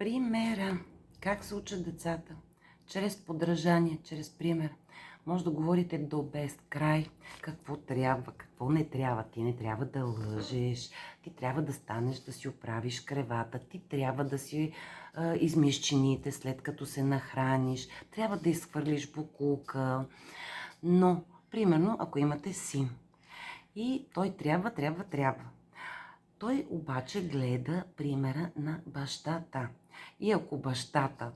Примера. Как се учат децата? Чрез подражание, чрез пример. Може да говорите до безкрай какво трябва, какво не трябва. Ти не трябва да лъжеш, ти трябва да станеш да си оправиш кревата, ти трябва да си измиеш чиниите след като се нахраниш, трябва да изхвърлиш боклука. Но, примерно, ако имате син и той трябва. Той обаче гледа примера на бащата. И ако бащата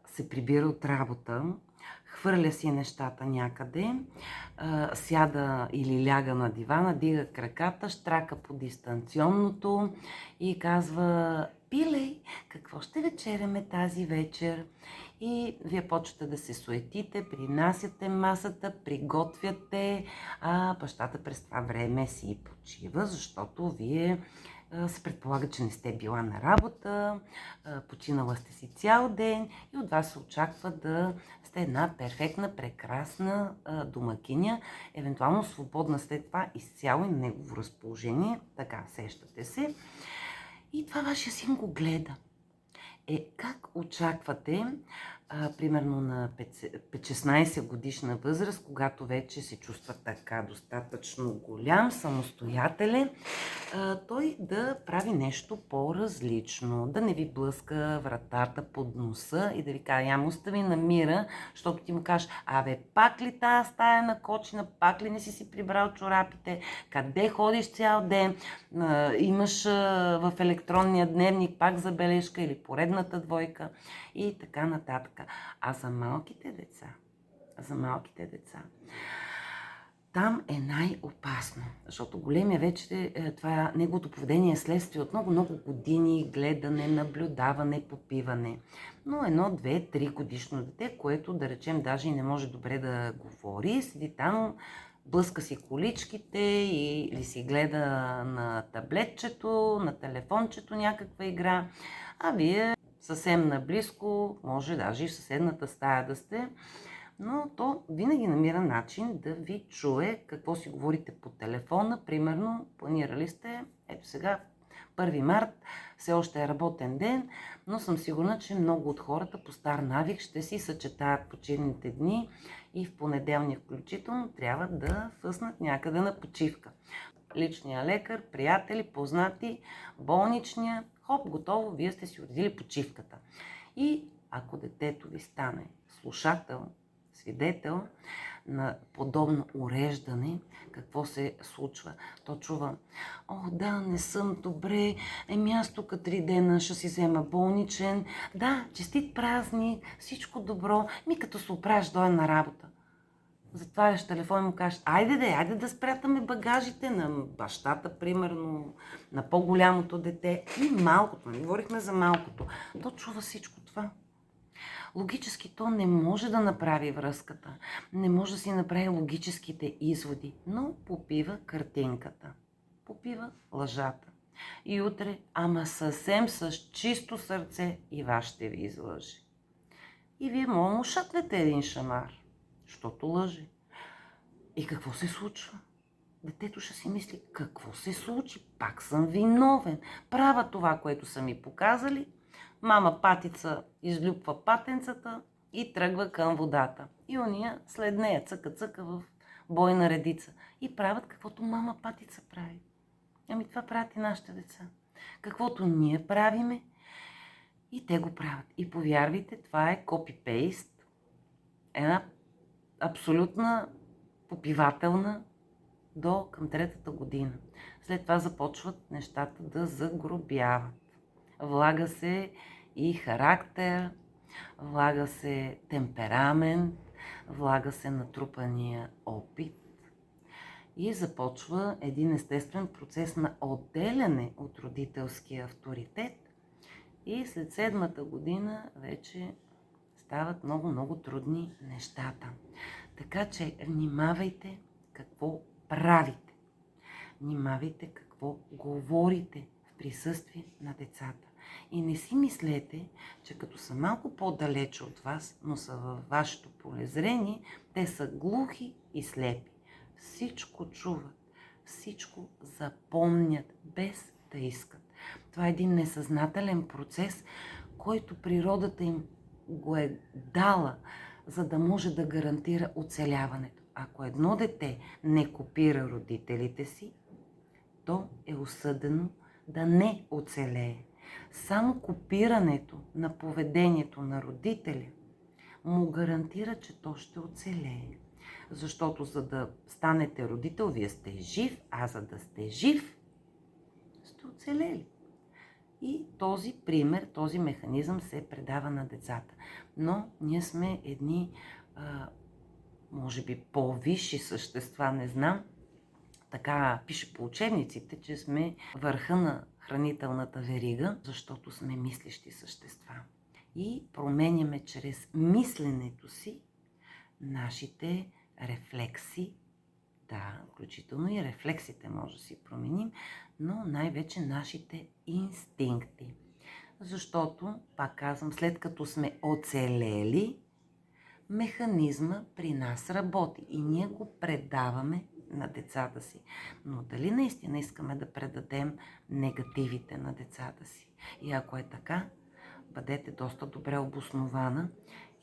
се прибира от работа, хвърля си нещата някъде, сяда или ляга на дивана, дига краката, щрака по дистанционното и казва: "Пилей, какво ще вечеряме тази вечер?" И вие почвате да се суетите, принасяте масата, приготвяте, а бащата през това време си почива, защото вие се предполага, че не сте била на работа, починала сте си цял ден и от вас се очаква да сте една перфектна, прекрасна домакиня, евентуално свободна след това изцяло и на негово разположение, така сещате се. И това вашия син го гледа. Как очаквате, примерно на 5-16 годишна възраст, когато вече се чувства така достатъчно голям, самостоятелен, той да прави нещо по-различно, да не ви блъска вратата под носа и да ви каже: "Я му остави на мира", защото ти му кажеш: "Абе, пак ли тази стая накочена, пак ли не си прибрал чорапите, къде ходиш цял ден, имаш в електронния дневник пак забележка или поредната двойка", и така нататък. А за малките деца, там е най-опасно, защото големия вече, това неговото поведение е следствие от много години гледане, наблюдаване, попиване. Но 1, 2, 3 годишно дете, което, да речем, даже и не може добре да говори, седи там, блъска си количките или си гледа на таблетчето, на телефончето някаква игра, а вие съвсем наблизко, може даже и в съседната стая да сте, но то винаги намира начин да ви чуе какво си говорите по телефона. Примерно, планирали сте, ето сега, 1 март, все още е работен ден, но съм сигурна, че много от хората по стар навик ще си съчетаят почивните дни и в понеделник включително трябва да фъснат някъде на почивка. Личния лекар, приятели, познати, болничния, хоп, готово, вие сте си уредили почивката. И ако детето ви стане слушател, свидетел на подобно уреждане, какво се случва? То чува: "О, да, не съм добре, аз тук 3 дена ще си взема болничен, да, честит празник, всичко добро, като се оправиш, дойда на работа." Затваряш телефон и му кажеш: айде да спрятаме багажите на бащата, примерно, на по-голямото дете и малкото. Не говорихме за малкото. То чува всичко това. Логически то не може да направи връзката, не може да си направи логическите изводи, но попива картинката, попива лъжата. И утре, ама съвсем с чисто сърце, и вас ще ви излъжи. И вие му шатвете един шамар, защото лъже. И какво се случва? Детето ще си мисли: какво се случи? Пак съм виновен. Правя това, което са ми показали. Мама Патица излюпва патенцата и тръгва към водата. И ония след нея цъка в бойна редица. И правят каквото мама Патица прави. Това правят и нашите деца. Каквото ние правиме, и те го правят. И повярвайте, това е копи-пейст. Една абсолютна попивателна до към 3-та година. След това започват нещата да загробяват. Влага се и характер, влага се темперамент, влага се натрупания опит и започва един естествен процес на отделяне от родителския авторитет, и след 7-та година вече стават много трудни нещата. Така че внимавайте какво правите. Внимавайте какво говорите в присъствие на децата. И не си мислете, че като са малко по-далече от вас, но са във вашето полезрение, те са глухи и слепи. Всичко чуват, всичко запомнят без да искат. Това е един несъзнателен процес, който природата им го е дала, за да може да гарантира оцеляването. Ако едно дете не копира родителите си, то е осъдено да не оцелее. Само копирането на поведението на родителя му гарантира, че то ще оцелее. Защото за да станете родител, вие сте жив, а за да сте жив, сте оцелели. И този пример, този механизъм се предава на децата. Но ние сме едни, може би, по-висши същества, не знам. Така пише по учебниците, че сме върха на хранителната верига, защото сме мислещи същества. И променяме чрез мисленето си нашите рефлекси. Да, включително и рефлексите може да си променим, но най-вече нашите инстинкти. Защото, пак казвам, след като сме оцелели, механизма при нас работи и ние го предаваме на децата си. Но дали наистина искаме да предадем негативите на децата си? И ако е така, бъдете доста добре обоснована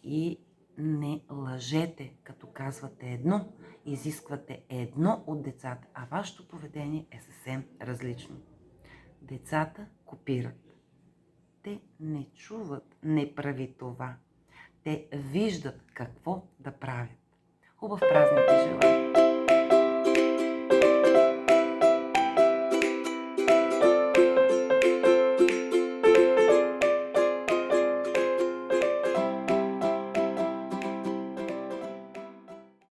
и не лъжете, като казвате едно, изисквате едно от децата, а вашето поведение е съвсем различно. Децата копират. Те не чуват, не прави това. Те виждат какво да правят. Хубав празник ви желая!